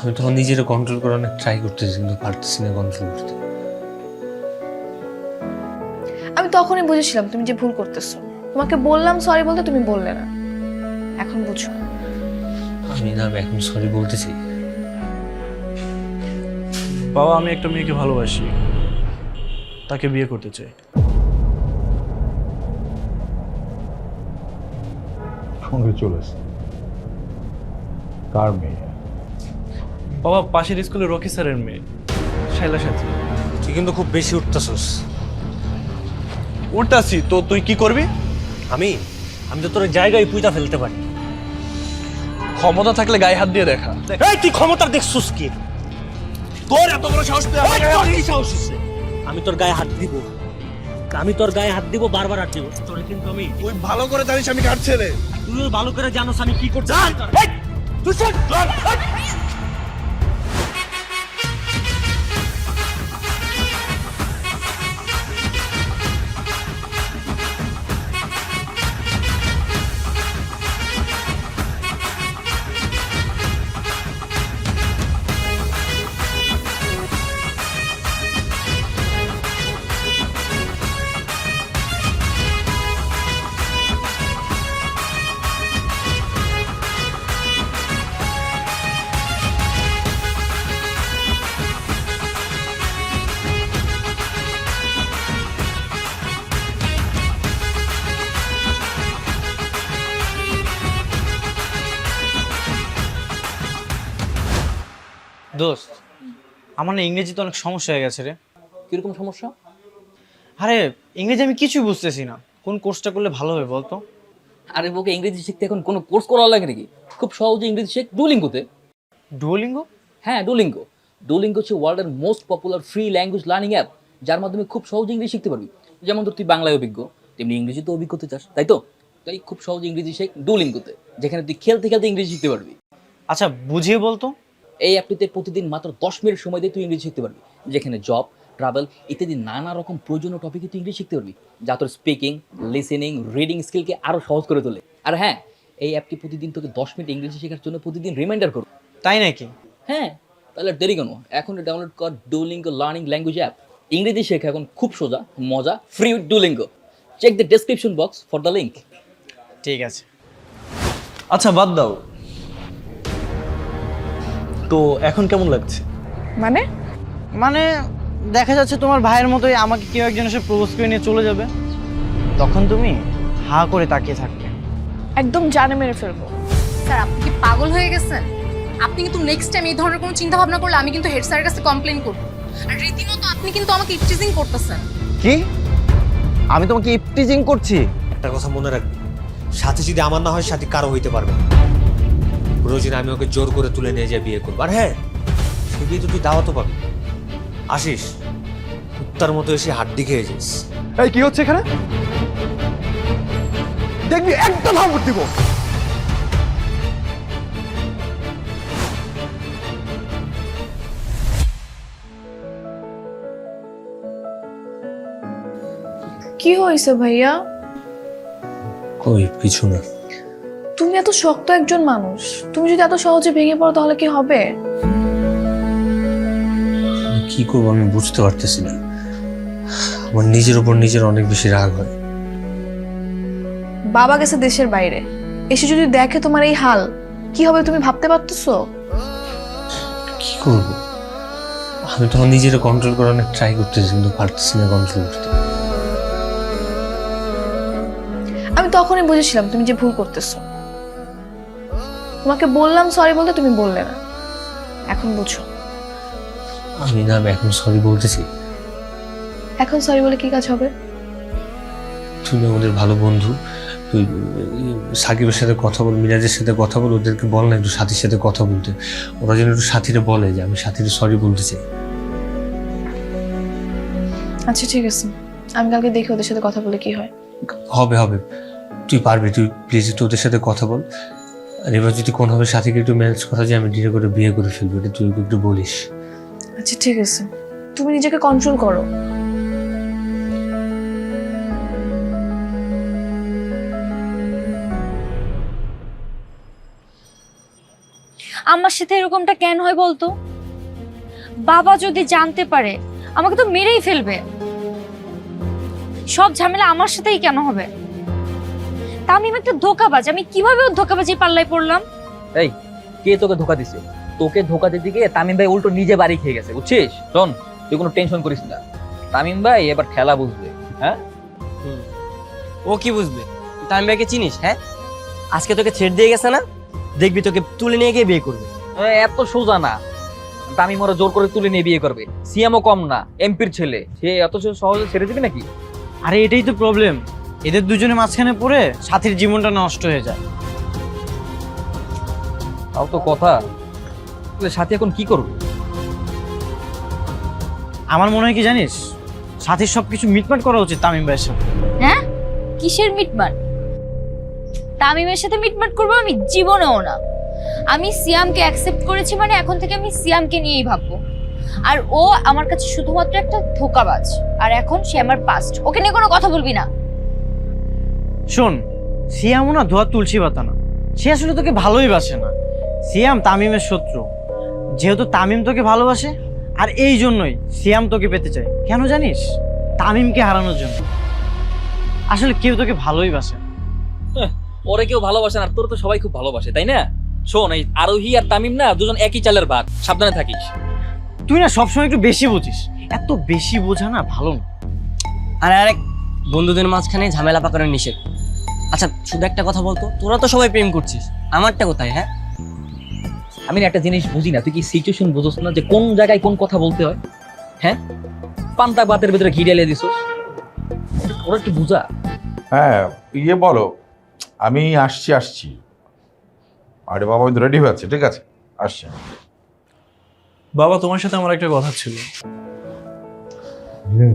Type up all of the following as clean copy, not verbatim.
আমি তখন নিজের কন্ট্রোল করার অনেক ট্রাই করতেছি, কিন্তু পারতেছি না কন্ট্রোল করতে। আমি তখনই বুঝেছিলাম তুমি যে ভুল করতেছো। তোমাকে বললাম সরি বলতে, তুমি বললে না। এখন বুঝো। আমি এখন সরি বলতেছি। বাবা, আমি একটা মেয়েকে ভালোবাসি, তাকে বিয়ে করতে চাই। কংগ্রেচুলেশন। কার মেয়ে? বাবা, পাশের স্কুলে রকি স্যারের মেয়ে, শাইলা সাথী। তুই কিন্তু খুব বেশি উঠতেছস। উল্টাছি তো, তুই কি করবি? আমি আমি তো তোর জায়গায় পুঁতা ফেলতে পারি। ক্ষমতা থাকলে গায়ে হাত দিয়ে দেখা। এই তুই ক্ষমতা দেখছস কি? তোর এত বড় সাহস পেয়ে আমার গায়ে হাত দিস? আমি তোর গায়ে হাত দিব, আমি তোর গায়ে হাত দিব, বারবার হাত দিব। তোর কিন্তু আমি, তুই ভালো করে জানিস আমি কার ছেলে। তুইও ভালো করে জানোস আমি কি করছি। তুই চল। দোস্ত, আমার না ইংরেজিতে অনেক সমস্যা হয়ে গেছে রে। কিরকম সমস্যা? আরে ইংরেজি আমি কিছুই বুঝতেছি না, কোন কোর্সটা করলে ভালো হবে বলতো? আরে ওকে ইংরেজি শিখতে এখন কোনো কোর্স করা লাগে নাকি? খুব সহজে ইংরেজি শেখ ডুলিঙ্গোতে। ডুওলিঙ্গো? হ্যাঁ, ডুলিঙ্গো। ডুলিঙ্গো হচ্ছে ওয়ার্ল্ডের most popular free language learning app, যার মাধ্যমে খুব সহজে ইংরেজি শিখতে পারবি। যেমন ধর তুই বাংলায় অভিজ্ঞ, তেমনি ইংরেজিতে অভিজ্ঞ হতে চাস, তাই তো? তাই খুব সহজে ইংরেজি শেখ ডুলিঙ্গোতে, যেখানে তুই খেলতে খেলতে ইংরেজি শিখতে পারবি। আচ্ছা বুঝিয়ে বলতো। এই অ্যাপটিতে প্রতিদিন মাত্র 10 মিনিট সময় দিয়ে তুই ইংরেজি শিখতে পারবি, যেখানে জব, ট্রাভেল ইত্যাদি নানা রকম প্রয়োজনীয় টপিকে তুই ইংরেজি শিখতে পারবি, যা তোর স্পিকিং, লিসেনিং, রিডিং স্কিলকে আরও সহজ করে তোলে। আর হ্যাঁ, এই অ্যাপটি প্রতিদিন তোকে 10 মিনিট ইংরেজি শেখার জন্য প্রতিদিন রিমাইন্ডার করবে। তাই নাকি? হ্যাঁ, তাহলে দেরি কেন? এখন ডাউনলোড কর ডুওলিঙ্গো লার্নিং ল্যাঙ্গুয়েজ অ্যাপ। ইংরেজি শেখা এখন খুব সোজা, মজা, free with Duolingo. Check the description box for the link. ঠিক আছে। আচ্ছা বাদ দাও তো, এখন কেমন লাগছে? মানে মানে দেখা যাচ্ছে তোমার ভাইয়ের মতোই আমাকে কেউ একজন এসে প্রপোজ করে নিয়ে চলে যাবে, তখন তুমি হা করে তাকিয়ে থাকবে। একদম জানে মেরে ফেলবো। স্যার, আপনি কি পাগল হয়ে গেছেন? আপনি কিন্তু নেক্সট টাইম এই ধরনের কোনো চিন্তা ভাবনা করলে আমি কিন্তু হেড স্যারের কাছে কমপ্লেন করব। আর রীতিমতো আপনি কিন্তু আমাকে ইপটিজিং করতেছেন। কি? আমি তোমাকে ইপটিজিং করছি? একটা কথা মনে রাখবি, সাথে যদি আমার না হয়, সাথে কারো হইতে পারবে না। প্রয়োজনে আমি ওকে জোর করে তুলে নিয়ে যাই, বিয়ে করবো। আর হ্যাঁ, সে বিয়ে তো তুই দাওয়াতও পাবি। আসিস, কুত্তার মতো এসে হাড্ডি খেয়ে যাস। এই কি হচ্ছে এখানে? দেখবি একদম হাবুট দিব। কি হয়েছে ভাইয়া? কই কিছু না। তুমি এত শক্ত একজন মানুষ, তুমি যদি এত সহজে ভেঙে পড়ো তাহলে কি হবে? আমি কি করবো আমি বুঝতে পারতেছি না। আমার নিজের উপর নিজের অনেক বেশি রাগ হয়। বাবা গেছে দেশের বাইরে, এসে যদি দেখে তোমার এই হাল, কি হবে তুমি ভাবতে পারতেছো? কি করবো? আমি তখন নিজের কন্ট্রোল করার অনেক ট্রাই করতেছি, কিন্তু পারতেছি না কন্ট্রোল করতে। আমি তখনই বুঝেছিলাম তুমি যে ভুল করতেছো। তোমাকে বললাম সরি বলতে, তুমি বললে না। এখন বুঝো। আমি এখন সরি বলতেছি। এখন সরি বলে কি কাজ হবে? তুমি আমাদের ভালো বন্ধু, তুই সাকিবের সাথে কথা বল, মিরাজের সাথে কথা বল, ওদেরকে বল না একটু সাথীর সাথে কথা বলতে। ওরা যেন একটু সাথীরে বলে যে আমি সাথীরে সরি বলতে চাই। আচ্ছা ঠিক আছে, আমি কালকে দেখি ওদের সাথে কথা বলে কি হয়। হবে হবে, তুই পারবি, তুই প্লিজ একটু ওদের সাথে কথা বল। আর এবার যদি কোনোভাবে সাথীকে একটু ম্যানেজ করা যায়, আমি ধীরে করে বিয়ে করে ফেলবো, এটা তুই একটু বলিস। আচ্ছা ঠিক আছে, তুমি নিজেকে কন্ট্রোল করো। আমার সাথে এরকমটা কেন হয় বলতো? বাবা যদি জানতে পারে আমাকে তো মেরেই ফেলবে। সব ঝামেলা আমার সাথেই কেন হবে? তামিম একটা ধোঁকাবাজ, আমি কিভাবে ওর ধোঁকাবাজি পাল্লায় পড়লাম? এই, কে তোকে ধোকা দিছে? তোকে ধোকা দিতে গিয়ে তামিম ভাই উল্টো নিজে বাড়ি খেয়ে গেছে, বুঝছিস? শোন, তুই কোনো টেনশন করিস না, তামিম ভাই এবার খেলা বুঝবে। হ্যাঁ, ও কি বুঝবে? তামিম ভাইকে চিনিস? হ্যাঁ, আজকে তোকে ছেড়ে দিয়ে গেছে না, দেখবি তোকে তুলে নিয়ে গিয়ে বিয়ে করবে। এত সোজা না, তামিম ওরা জোর করে তুলে নিয়ে বিয়ে করবে। সিএমও কম না, এমপির ছেলে, সে এত সহজে ছেড়ে দিবি নাকি? আরে এটাই তো প্রবলেম, এদের দুজনের মাঝখানে পড়ে সাথীর জীবনটা নষ্ট হয়ে যায়। তাও তো কথা, তাহলে সাথী এখন কি করবে? আমার মনে হয় কি জানিস, সাথীর সবকিছু মিটমাট করা উচিত তামিম ভাইয়ের সাথে। হ্যাঁ, কিসের মিটমাট? তামিমের সাথে মিটমাট করবো আমি? জীবনেও না। আমি সিয়ামকে অ্যাকসেপ্ট করেছি মানে এখন থেকে আমি সিয়ামকে নিয়েই ভাববো। আর ও আমার কাছে শুধুমাত্র একটা ধোঁকাবাজ, আর এখন সে আমার পাস্ট, ওকে নিয়ে কোনো কথা বলবি না। শোন, সিয়ামও না ধোয়া তুলসী পাতা না, সে আসলে তোকে ভালোই বাসে না। সিয়াম তামিমের শত্রু, যেহেতু তামিম তোকে ভালোবাসে আর এই জন্যই সিয়াম তোকে পেতে চায়। কেন জানিস? তামিমকে হারানোর জন্য। আসলে কেউ তোকে ভালোই বাসে না। ওরে কেউ ভালোবাসে না, আর তোর তো সবাই খুব ভালোবাসে, তাই না? শোন, এই আরোহী আর তামিম না দুজন একই চালের ভাত, সাবধানে থাকিস। তুই না সবসময় একটু বেশি বুঝিস, এত বেশি বোঝা না ভালো না। আর আরেক, বন্ধুদের মাঝখানে ঝামেলা পাকানো নিষেধ। আচ্ছা শুধু একটা কথা বলতো, তোরা তো সবাই প্রেম করছিস, আমারটা কোথায়? হ্যাঁ, আমি না একটা জিনিস বুঝি না, তুই কি সিচুয়েশন বুঝোস না যে কোন জায়গায় কোন কথা বলতে হয়? হ্যাঁ, পান্তা ভাতের ভিতরে ঘি ঢেলে দিছিস, ওরা একটু বুঝা। হ্যাঁ, ইয়ে বলো, আমি আসছি। আরে বাবা, আমি তো রেডি হয়ে আছি, ঠিক আছে, আসছি। বাবা, তোমার সাথে আমার একটা কথা ছিল।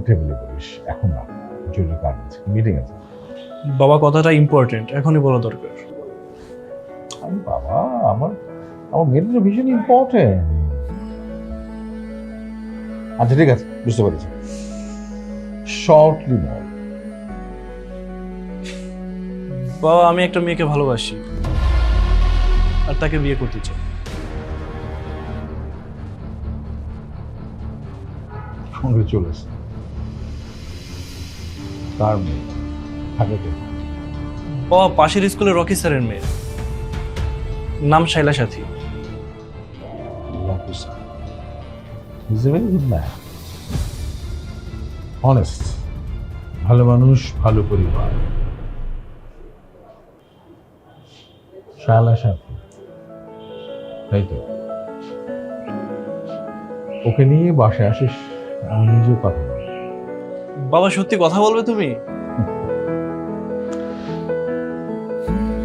টেবিলে বলিস, এখন না, জরুরি কাজ আছে, মিটিং আছে। বাবা, কথাটা ইম্পর্টেন্ট, এখনই বলা দরকার। আরে বাবা, আমার মেয়েটা ভীষণ ইম্পর্টেন্ট। আচ্ছা ঠিক আছে, বুঝতে পেরেছি, শর্টলি বল। বাবা, আমি একটা মেয়েকে ভালোবাসি আর তাকে বিয়ে করতে চাই। সঙ্গে চলে এসে তার মেয়ে থাকে তো। বাবা, পাশের স্কুলে রকি স্যারের মেয়ে, নাম শাইলা সাথী। He's a very good man. Honest. ভালো মানুষ, ভালো পরিবার। শালা সাথী, তাই তো? ওকে নিয়ে বাসায় আসিস, আমি নিজেও কথা বলি। বাবা, সত্যি কথা বলবে তুমি?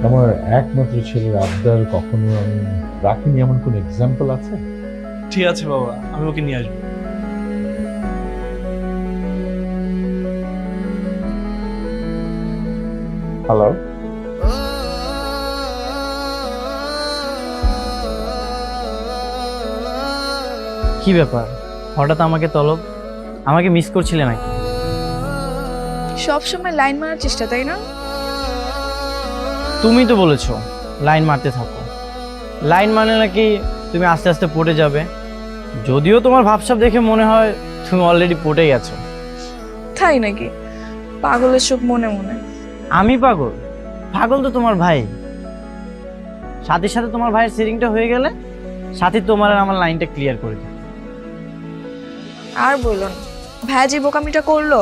আমার একমাত্র ছেলের আবদার কখনো আমি রাখিনি, এমন কোন এক্সাম্পল আছে? ঠিক আছে বাবা, আমি ওকে নিয়ে আসবো। হ্যালো, কি ব্যাপার, হঠাৎ আমাকে তলব? আমাকে মিস করছিলে নাকি? সবসময় লাইন মারার চেষ্টা, তাই না? তুমি তো বলেছো লাইন মারতে থাকো। লাইন মানে নাকি তুমি আস্তে আস্তে পড়ে যাবে? যদিও তোমার ভাবসাব দেখে মনে হয় তুমি অলরেডি পড়ে গেছো। তাই নাকি? পাগলের চোখ মনে মনে। আমি পাগল? পাগল তো তোমার ভাই। সাথীর সাথে তোমার ভাইয়ের সেটিংটা হয়ে গেলে সাথী তোমার আর আমার লাইনটা ক্লিয়ার করে দেবে। আর বললো না, ভাইয়া যে বোকামিটা করলো,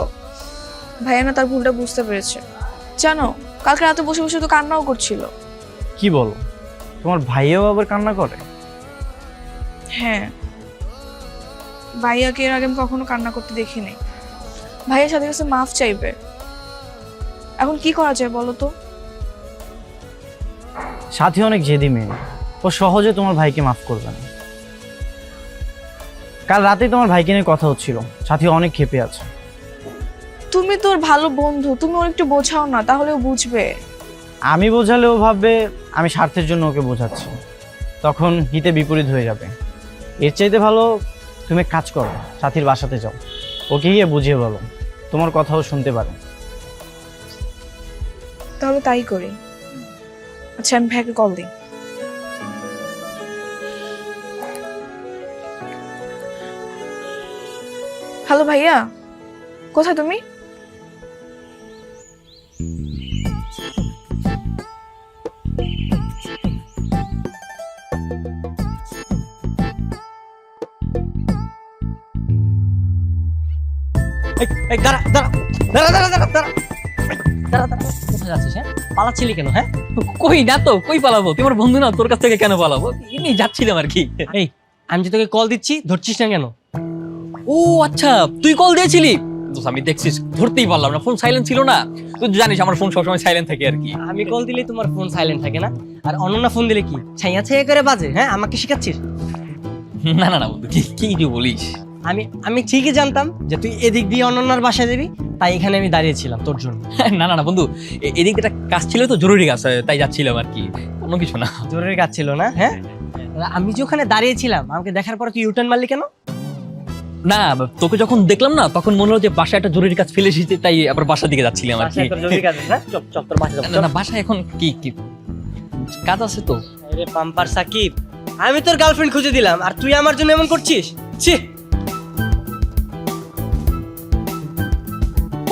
ভাইয়া না তার ভুলটা বুঝতে পেরেছে। জানো, কালকে রাতে বসে বসে তো কান্নাও করছিল। কি বলো, তোমার ভাইয়াও আবার কান্না করে? হ্যাঁ, ভাইয়াকে এর আগে আমি কখনো কান্না করতে দেখিনি। ভাইয়ের সাথে কাছে মাফ চাইবে। এখন কি করা যায় বলো তো? সাথী অনেক জেদি মেয়ে, ও সহজে তোমার ভাইকে মাফ করবে না। কাল রাতেই তোমার ভাইকে নিয়ে কথা হচ্ছিল, সাথী অনেক ক্ষেপে আছে। তুমি তোর ভালো বন্ধু, তুমি ওর একটু বোঝাও না, তাহলে ও বুঝবে। আমি বোঝালে ও ভাববে আমি স্বার্থের জন্য ওকে বোঝাচ্ছি, তখন হিতে বিপরীত হয়ে যাবে। এর চাইতে ভালো তুমি এক কাজ করো, সাথীর বাসাতে যাও, ওকে গিয়ে বুঝিয়ে বলো, তোমার কথাও শুনতে পারে। তাহলে তাই করি। আচ্ছা, আমি ভাইকে কল দিই। হ্যালো ভাইয়া, কোথায় তুমি? এই দাঁড়া দাঁড়া দাঁড়া দাঁড়া দাঁড়া দাঁড়া দাঁড়া দাঁড়া কোথায় যাচ্ছিস? হ্যাঁ, পালাচ্ছিলি কেন? হ্যাঁ, কই না তো, কই পালাবো? তুই আমার বন্ধু না, তোর কাছ থেকে কেন পালাবো? এমনি যাচ্ছিলাম আর কি। এই আমি যে তোকে কল দিচ্ছি ধরছিস না কেন? ও আচ্ছা, তুই কল দিয়েছিলি? দোস্ত, আমি দেখছিস ধরতেই পারলাম না, ফোন সাইলেন্ট ছিল না। তুই জানিস আমার ফোন সবসময় সাইলেন্ট থাকে আর কি। আমি কল দিলে তোমার ফোন সাইলেন্ট থাকে না, আর অনন্যা ফোন দিলে কি ছাইয়া ছাইয়া করে বাজে? হ্যাঁ, আমাকে শিখাচ্ছিস? না না না বন্ধু, কি কি যে বলিস। আমি আমি ঠিকই জানতাম যে তুই এদিক দিয়ে অনন্যার বাসায় যাবি, তাই এখানে আমি দাঁড়িয়েছিলাম তোর জন্য। না না না বন্ধু, এদিক দিয়ে একটা কাজ ছিল তো, জরুরি কাজ, তাই যাচ্ছিলাম আর কি, কোনো কিছু না। জরুরি কাজ ছিল না? হ্যাঁ, আমি যে ওখানে দাঁড়িয়েছিলাম আমাকে দেখার পর তুই ইউটার্ন মারলি কেন? না, তোকে যখন দেখলাম না তখন মনে হলো যে বাসায় একটা জরুরি কাজ ফেলে এসেছে, তাই আবার বাসার দিকে যাচ্ছিলাম আর কি। বাসায় তোর জরুরি কাজ আছে? হ্যাঁ, চপ চপ তোর বাসায় না না, বাসায় এখন কি কি কাজ আছে তো। আরে পাম্পার সাকিব, আমি তোর গার্লফ্রেন্ড খুঁজে দিলাম আর তুই আমার জন্য এমন করছিস? ছি!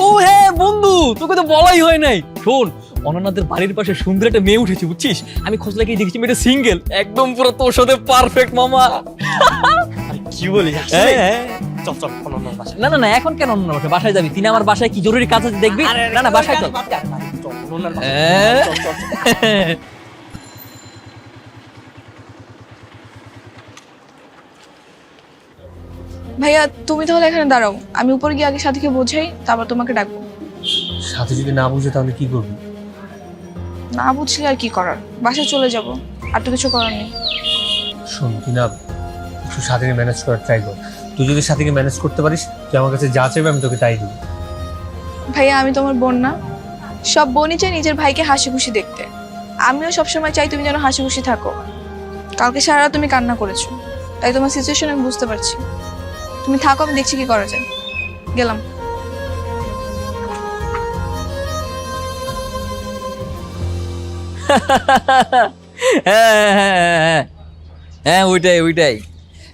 ও হ্যাঁ বন্ধু, তোকে তো বলাই হয় নাই। শোন, অনন্যাদের বাড়ির পাশে সুন্দর একটা মেয়ে উঠেছে বুঝছিস। আমি খোঁজ লাগিয়ে দেখছি মেয়েটা সিঙ্গেল, একদম পুরো তোর সাথে পারফেক্ট মামা। কি বলিস? হ্যাঁ, হ্যাঁ। চপ চপ অনন্যার বাসায়। না না না, এখন কেন অন্য বাসায়? বাসায় যাবি? তিনি আমার বাসায় কি জরুরি কাজ আছে দেখবি? না না, বাসায় চল। অনন্যার বাসায়। হ্যাঁ। চল, চল, চল। ভাইয়া তুমি তাহলে এখানে দাঁড়াও, আমি উপরে গিয়ে আগে সাথীকে বোঝাই, তারপর তোমাকে ডাকবো। সাথে যদি না বুঝে তাহলে কি করবি? না বুঝলে আর কি করার, বাসায় চলে যাব, আর তো কিছু করার নেই। শোন, তুই না একটু সাথীকে ম্যানেজ করার ট্রাই কর। তুই যদি সাথীকে ম্যানেজ করতে পারিস, তুই আমার কাছে যা চাইবে আমি তোকে তাই দিব। ভাইয়া আমি তোমার বোন না? সব বোনই চাই নিজের ভাইকে হাসি খুশি দেখতে। আমিও সবসময় চাই তুমি যেন হাসি খুশি থাকো। কালকে সারা রাত তুমি কান্না করেছো, তাই তোমার সিচুয়েশন আমি বুঝতে পারছি। তুমি থাকো, আমি দেখছি কি করা যায়। গেলাম। হ্যাঁ হ্যাঁ হ্যাঁ হ্যাঁ, ওইটাই ওইটাই।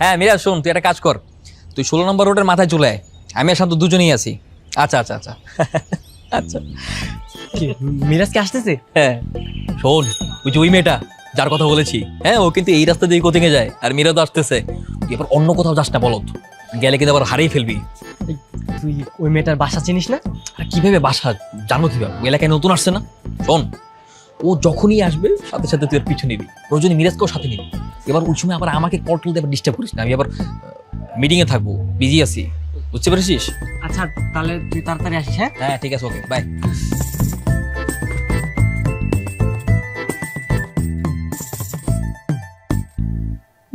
হ্যাঁ মিরাজ, শোন, তুই একটা কাজ কর, তুই 16 নম্বর রোডের মাথায় চলে আয়, আমি আর শান্ত দুজনেই আছি। আচ্ছা আচ্ছা আচ্ছা আচ্ছা। কি, মিরাজ কি আসতেছে? হ্যাঁ শোন, ওই যে ওই মেয়েটা যার কথা বলেছি, হ্যাঁ ও কিন্তু এই রাস্তা দিয়ে কোচিংয়ে যায়, আর মিরাজ আসতেছে। তুই এবার অন্য কোথাও যাস না বলত, গেলে কিন্তু আবার হারিয়ে ফেলবি। তুই ওই মেয়েটার বাসা চিনিস না? আর কিভাবে বাসা জানো কিভাবে? ওই এলাকায় নতুন আসছে না। শোন, ও যখনই আসবে সাথে সাথে তুই আর পিছু নিবি, প্রয়োজনে মিরাজকেও সাথে নিবি। এবার ওই সময় আবার আমাকে কল টল দিয়ে ডিস্টার্ব করিস না, আমি আবার মিটিংয়ে থাকবো, বিজি আছি, বুঝতে পেরেছিস? আচ্ছা তাহলে তুই তাড়াতাড়ি আসিস। হ্যাঁ, হ্যাঁ ঠিক আছে, ওকে বাই।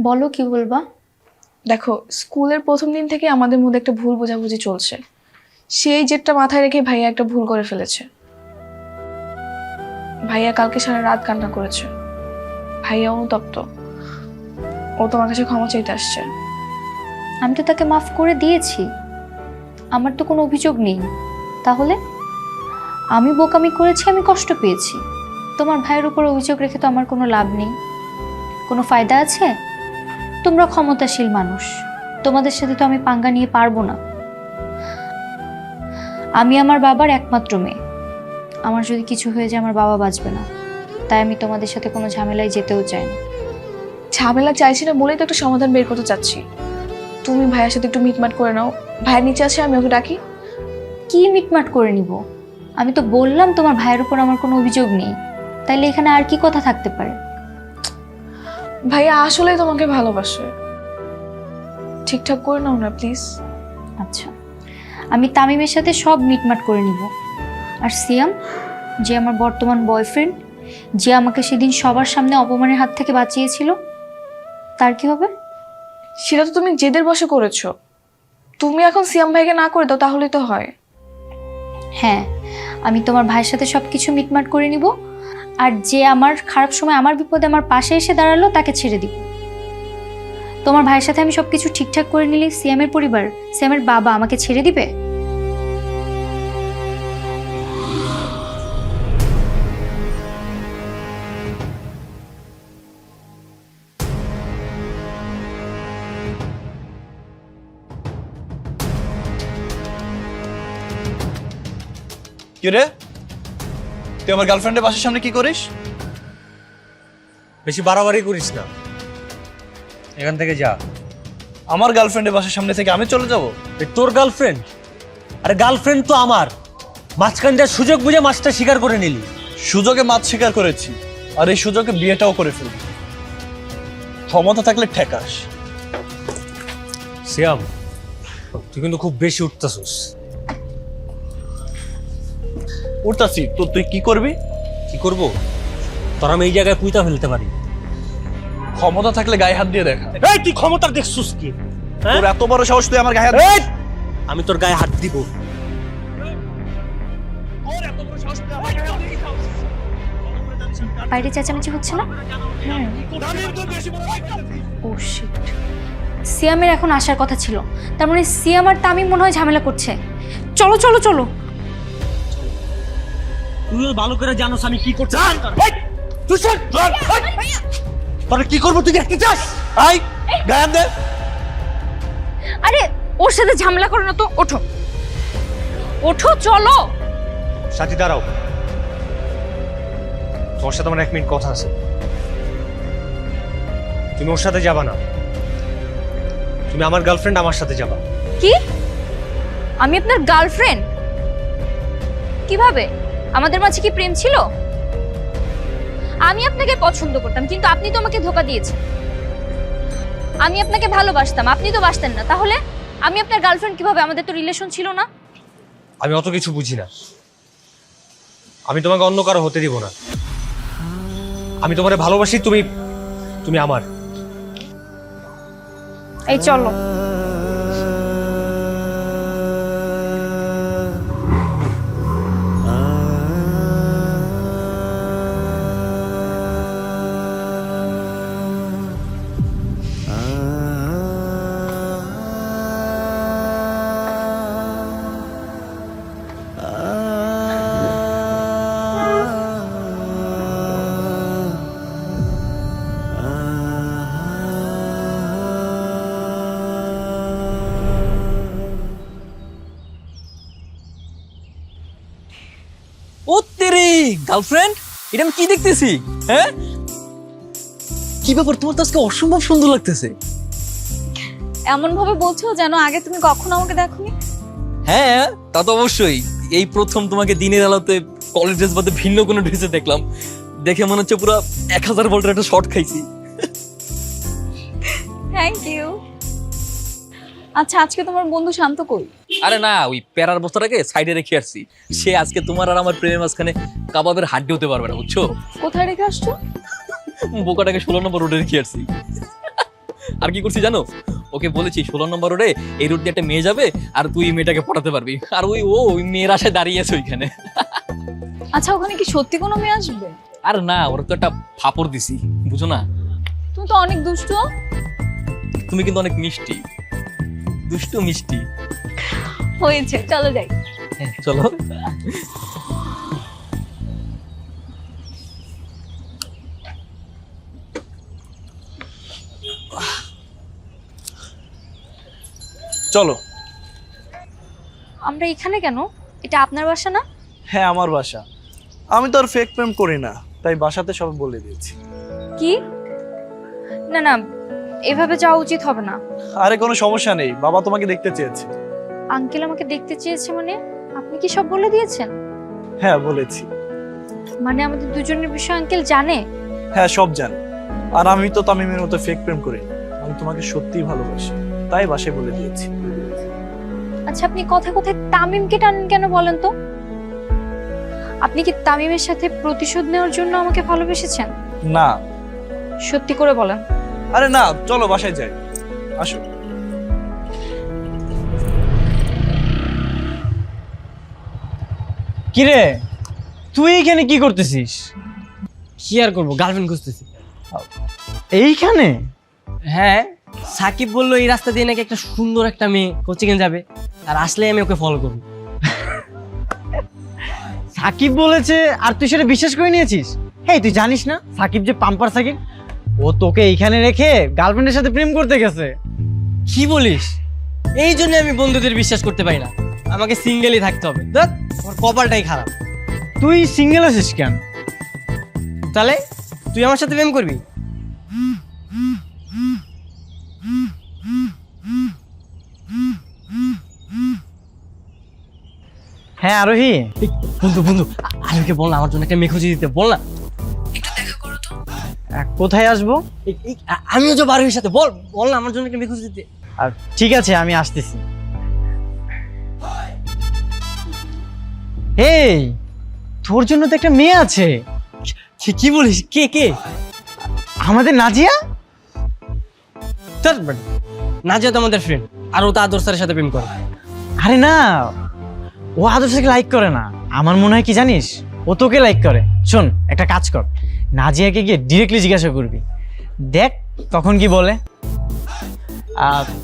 বলো কি বলবা? দেখো, স্কুলের প্রথম দিন থেকে আমাদের মধ্যে একটা ভুল বোঝাবুঝি চলছে। সেই জেদটা মাথায় রেখে ভাইয়া একটা ভুল করে ফেলেছে। ভাইয়া কালকে সারা রাত কান্না করেছে। ভাইয়া অনুতপ্ত, ও তোমার কাছে ক্ষমা চাইতে আসছে। আমি তো তাকে মাফ করে দিয়েছি, আমার তো কোনো অভিযোগ নেই। তাহলে আমি বোকামি করেছি, আমি কষ্ট পেয়েছি। তোমার ভাইয়ের উপর অভিযোগ রেখে তো আমার কোনো লাভ নেই, কোনো ফায়দা আছে? তোমরা ক্ষমতাশীল মানুষ, তোমাদের সাথে তো আমি পাঙ্গা নিয়ে পারবো না। আমি আমার বাবার একমাত্র মেয়ে, আমার যদি কিছু হয়ে যায় আমার বাবা বাঁচবে না, তাই আমি তোমাদের সাথে কোনো ঝামেলায় যেতেও চাই না। ঝামেলা চাইছি না বলেই তো একটা সমাধান বের করতে চাচ্ছি। তুমি ভাইয়ের সাথে একটু মিটমাট করে নাও। ভাইয়ের নিচে আছে, আমি ওকে ডাকি। কি মিটমাট করে নিব? আমি তো বললাম তোমার ভাইয়ের উপর আমার কোনো অভিযোগ নেই, তাইলে এখানে আর কি কথা থাকতে পারে? ভাইয়া আসলেই তোমাকে ভালোবাসে, ঠিকঠাক করে নাও না প্লিজ। আচ্ছা, আমি তামিমের সাথে সব মিটমাট করে নিব। আর সিয়াম, যে আমার বর্তমান বয়ফ্রেন্ড, যে আমাকে সেদিন সবার সামনে অপমানের হাত থেকে বাঁচিয়েছিল, তার কি হবে? সেটা তো তুমি জেদের বশে করেছো। তুমি এখন সিয়াম ভাইকে না করে দাও, তাহলেই তো হয়। হ্যাঁ, আমি তোমার ভাইয়ের সাথে সব কিছু মিটমাট করে নিব, আর যে আমার খারাপ সময় আমার বিপদে আমার পাশে এসে দাঁড়ালো তাকে ছেড়ে দিব। তোমার ভাইয়ের সাথে আমি সব কিছু ঠিকঠাক করে নিলে সিয়ামের পরিবার, সিয়ামের বাবা আমাকে ছেড়ে দিবে? কি রে, তুই আমার গার্লফ্রেন্ডের বাসার সামনে কি করিস? বেশি বাড়াবাড়ি করিস না, এখান থেকে যা। আমার গার্লফ্রেন্ডের বাসার সামনে থেকে আমি চলে যাব? তোর গার্লফ্রেন্ড? আরে গার্লফ্রেন্ড তো আমার। মাঝখানটা সুযোগ বুঝে মাছটা শিকার করে নিলি। সুযোগে মাছ শিকার করেছি, আর এই সুযোগে বিয়েটাও করে ফেলবি। ক্ষমতা থাকলে ঠেকাস। সিয়াম, তুই কিন্তু খুব বেশি উঠতেছিস। উঠতাছি তো, তুই কি করবি? কি করব? তোর আমি এই জায়গায় পুঁতা ফেলতে পারি। ক্ষমতা থাকলে গায়ে হাত দিয়ে দেখা। এই তুই ক্ষমতার দেখছিস কি? তোর এত বড় সাহস, তুই আমার গায়ে হাত এই! আমি তোর গায়ে হাত দিব। বাইরে চেঁচামেচি হচ্ছে না? ও শিট, সিয়ামের এখন আসার কথা ছিল। তার মানে সিয়াম আর তামিম মনে হয় ঝামেলা করছে। চলো চলো চলো। তুইও ভালো করে জানোস আমি কি করছি। তুই শোন, তোর কি করবো তুই দেখতে চাস? আই গায়ে দে। আরে ওর সাথে ঝামেলা করো না তো, ওঠো ওঠো, চলো। সাথী দাঁড়াও, তোমার সাথে আমার 1 মিনিট কথা আছে। তুমি ওর সাথে যাবা না, তুমি আমার গার্লফ্রেন্ড, আমার সাথে যাবা। কি? আমি আপনার গার্লফ্রেন্ড? কিভাবে? আমাদের মাঝে কি প্রেম ছিল? আমি আপনাকে পছন্দ করতাম, কিন্তু আপনি তো আমাকে ধোঁকা দিয়েছেন। আমি আপনাকে ভালোবাসতাম, আপনি তো বাসতেন না। তাহলে আমি আপনার গার্লফ্রেন্ড কিভাবে? আমাদের তো রিলেশন ছিল না। আমি অত কিছু বুঝি না, আমি তোমাকে অন্য কারো হতে দিব না। আমি তোমারে ভালোবাসি, তুমি তুমি আমার। এই চলো। ও তেরে গার্লফ্রেন্ড, এটা আমি কি দেখতেছি? হ্যাঁ, কি ব্যাপার, তোমার তো আজকে অসম্ভব সুন্দর লাগতেছে। এমন ভাবে বলছো যেন আগে তুমি কখনো আমাকে দেখোনি। হ্যাঁ, তা তো অবশ্যই। এই প্রথম তোমাকে দিনের আলোতে কলেজ ড্রেস বাদে ভিন্ন কোনো ড্রেসে দেখলাম। দেখে মনে হচ্ছে পুরো 1000 ভোল্টের একটা শর্ট খাইছি। Thank you. আচ্ছা, আজকে তোমার বন্ধু শান্ত কই? আরে না, ওই প্যারার বস্তাটাকে সাইডে রেখে আসছি। সে আজকে তোমার আর আমার প্রেমের মাঝখানে কাবাবের হাড্ডি হতে পারবে না, বুঝছো? কোথায় রেখে আসছো? বোকাটাকে 16 নম্বর রোডে রেখে আসছি। আর কি করছি জানো? ওকে বলেছি 16 নম্বর রোডে এই রোড দিয়ে একটা মেয়ে যাবে, আর তুই মেয়েটাকে পটাতে পারবি। আর ওই মেয়ের আশায় দাঁড়িয়ে আছে ওইখানে। আচ্ছা, ওখানে কি সত্যি কোনো মেয়ে আসবে? আর না, ওরা তো একটা ফাপড় দিছি, বুঝো না? তুমি তো অনেক দুষ্টু। তুমি কিন্তু অনেক মিষ্টি, দুষ্টু মিষ্টি। হয়েছে, চলো যাই। হ্যাঁ, চলো। চলো। আমরা এখানে কেন? এটা আপনার বাসা না? হ্যাঁ, আমার বাসা। আমি তো আর ফেক প্রেম করি না, তাই বাসাতে সব বলে দিয়েছি। কি? না না, এভাবে যাওয়া উচিত হবে না। আরে কোনো সমস্যা নেই, বাবা তোমাকে দেখতে চেয়েছে। আঙ্কেল আমাকে দেখতে চেয়েছে মানে? আপনি কি সব বলে দিয়েছেন? হ্যাঁ, বলেছি। মানে আমাদের দুজনের বিষয় আঙ্কেল জানে? হ্যাঁ, সব জানি। আর আমি তো তামিমের মতো ফেক প্রেম করি না। আমি তোমাকে সত্যিই ভালোবাসি, তাই বাসায় বলে দিয়েছি। আচ্ছা, আপনি কথায় কথায় তামিমকে টানেন কেন বলেন তো? আপনি কি তামিমের সাথে প্রতিশোধ নেওয়ার জন্য আমাকে ভালোবেসেছেন? না। সত্যি করে বলেন। আরে না, চলো বাসায় যাই, আসো। কিরে, তুই এখানে কি করতেছিস? কি আর করবো, গার্লফ্রেন্ড খুঁজতেছি। এইখানে? হ্যাঁ, সাকিব বললো এই রাস্তা দিয়ে নাকি একটা সুন্দর একটা মেয়ে কোচিং এ যাবে, আর আসলে আমি ওকে ফলো করবো। সাকিব বলেছে আর তুই সেটা বিশ্বাস করে নিয়েছিস? হেই, তুই জানিস না সাকিব যে পাম্পার সাকিব? ও তোকে এইখানে রেখে গার্লফ্রেন্ডের সাথে প্রেম করতে গেছে। কি বলিস? এই জন্য আমি বন্ধুদের বিশ্বাস করতে পারি না। আমাকে সিঙ্গেলই থাকতে হবে। দেখ আমার কপালটাই খারাপ। তুই সিঙ্গেল আছিস কেন? তাহলে তুই আমার সাথে প্রেম করবি? হ্যাঁ আরোহী, এই, বন্ধু বন্ধু আলোকে বল না আমার জন্য একটা মেয়ে খুঁজে দিতে, বল না। কোথায় আসবো? আমিও যাবো আরোহীর সাথে, বল বল না আমার জন্য একটা মেয়ে খুঁজে দিতে। আর ঠিক আছে, আমি আসতেছি। এই, তোর জন্য তো একটা মেয়ে আছে। কি বলিস? কে কে? আমাদের নাজিয়া। নাজিয়া তো আমাদের ফ্রেন্ড, আর ও তো আদর স্যারের সাথে প্রেম করে। আরে না, ও আদর্শকে লাইক করে না। আমার মনে হয় কি জানিস, ও তোকে লাইক করে। শোন, একটা কাজ কর, নাজিয়াকে গিয়ে ডিরেক্টলি জিজ্ঞাসা করবি, দেখ তখন কি বলে।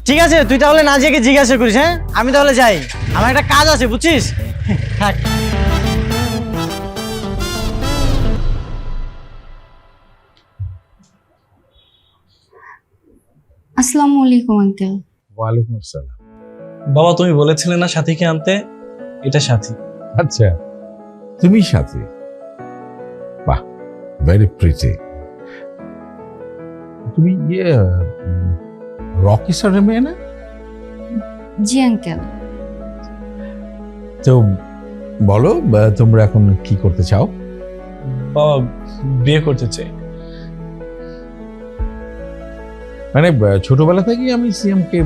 ঠিক আছে, তুই তাহলে নাজিয়াকে জিজ্ঞাসা করিস। হ্যাঁ, আমি তাহলে যাই, আমার একটা কাজ আছে, বুঝছিস? থাক। আসসালামু আলাইকুম আঙ্কেল। ওয়ালাইকুম আসসালাম। বাবা তুমি বলেছিলে না সাথীকে আনতে, এটা সাথী। আচ্ছা, তুমি সাথে? বাহ, ভেরি প্রিটি। তুমি রকি স্যারের মেয়ে না? জি আঙ্কেল। তো বলো, তোমরা এখন কি করতে চাও? বাবা বিয়ে করতে চাই। মানে ছোটবেলা থেকেই আমি সিএমকে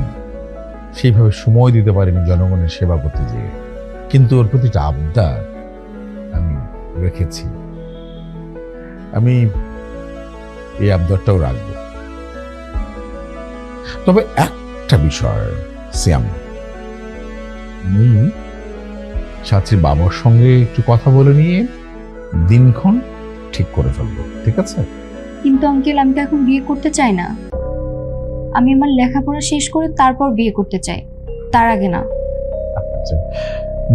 সেইভাবে সময় দিতে পারিনি জনগণের সেবা করতে গিয়ে, কিন্তু ওর প্রতিটা আবদার আমি রেখেছি। আমি এই আবদারটাও রাখবো। তবে একটা বিষয় সিএম, আমি ছাত্রীর বাবার সঙ্গে একটু কথা বলে নিয়ে দিনক্ষণ ঠিক করে ফেলবো, ঠিক আছে? কিন্তু আঙ্কেল, আমি তো এখন বিয়ে করতে চাই না। আমি আমার লেখাপড়া শেষ করে তারপর বিয়ে করতে চাই, তার আগে না। আচ্ছা,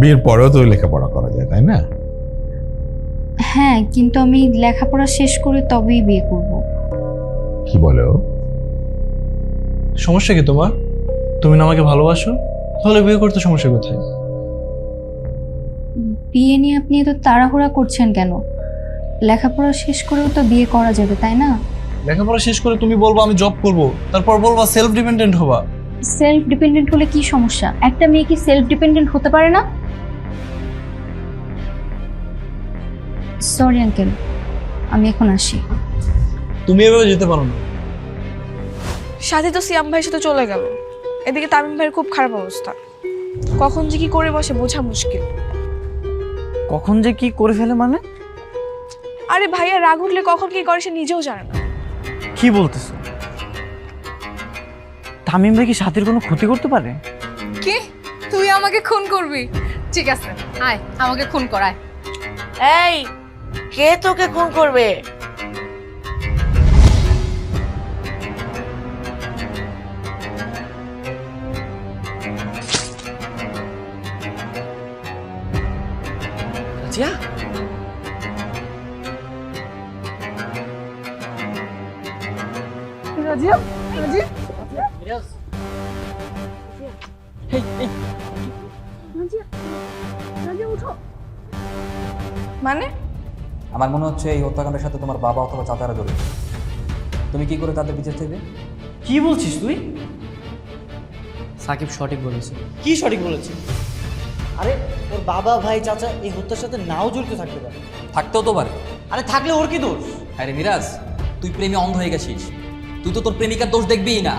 বিয়ের পরেও তো লেখাপড়া করা যায়, তাই না? হ্যাঁ, কিন্তু আমি লেখাপড়া শেষ করে তবেই বিয়ে করব। কি বলো? সমস্যা কি তোমার? তুমি না আমাকে ভালোবাসো, তাহলে বিয়ে করতে সমস্যা কোথায়? বিয়ে নিয়ে আপনি এত তাড়াহুড়া করছেন কেন? লেখাপড়া শেষ করেও তো বিয়ে করা যাবে, তাই না? লেখাপড়া শেষ করে তুমি বলবো আমি জব করব, তারপর বলবা সেলফ ডিপেন্ডেন্ট হবা। সেলফ ডিপেন্ডেন্ট হলে কি সমস্যা? একটা মেয়ে কি সেলফ ডিপেন্ডেন্ট হতে পারে না? সরি আঙ্কেল, আমি এখন আসি। তুমি এভাবে যেতে পারো না। সাথে তো সিয়াম ভাইয়ের সাথে চলে গেল, এদিকে তামিম ভাইয়ের খুব খারাপ অবস্থা। কখন যে কি করে বসে বোঝা মুশকিল। কখন যে কি করে ফেলে মানে? আরে ভাইয়া রাগ উঠলে কখন কি করে সে নিজেও জানে না। কি বলতেছ? তামিম ভাই কি সাথীর কোনো ক্ষতি করতে পারে? কি, তুই আমাকে খুন করবি? ঠিক আছে, আয় আমাকে খুন করায়। এই, কে তোকে খুন করবে? নাজিয়া, মানে আমার মনে হচ্ছে এই হত্যাকাণ্ডের সাথে তোমার বাবা অথবা চাচারা জড়িত। তুমি কি করে তাদের বিচার চাইবে? কি বলছিস তুই? সাকিব সঠিক বলেছে। কি সঠিক বলেছিস? আরে ওর বাবা, ভাই, চাচা এই হত্যার সাথে নাও জড়িত থাকতে পারে। থাকতেও তো পারে। আরে থাকলে ওর কি দোষ? আরে মিরাজ, তুই প্রেমে অন্ধ হয়ে গেছিস। তুই তো তোর প্রেমিকার দোষ দেখবিই না।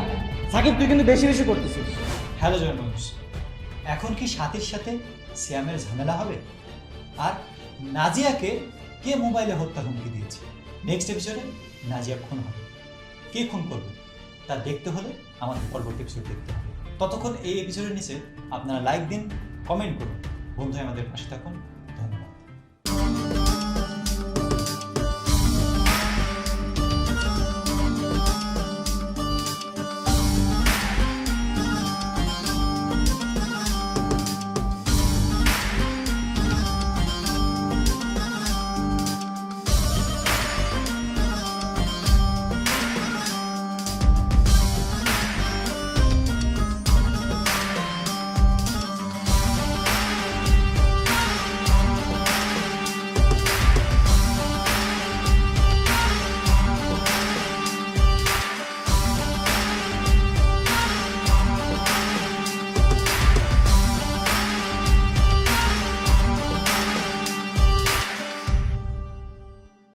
সাকিব, তুই কিন্তু বেশি বেশি করতেছিস। হ্যালো জয়নুস, এখন কি সাথীর সাথে সিয়ামের ঝামেলা হবে? আর নাজিয়াকে কে মোবাইলে হত্যা হুমকি দিয়েছে? নেক্সট এপিসোডে নাজিয়া খুন হবে। কে খুন করবে তা দেখতে হলে আমাদের পরবর্তী এপিসোড দেখতে হবে। ততক্ষণ এই এপিসোডের নিচে আপনারা লাইক দিন, কমেন্ট করুন, বন্ধু আমাদের পাশে থাকুন।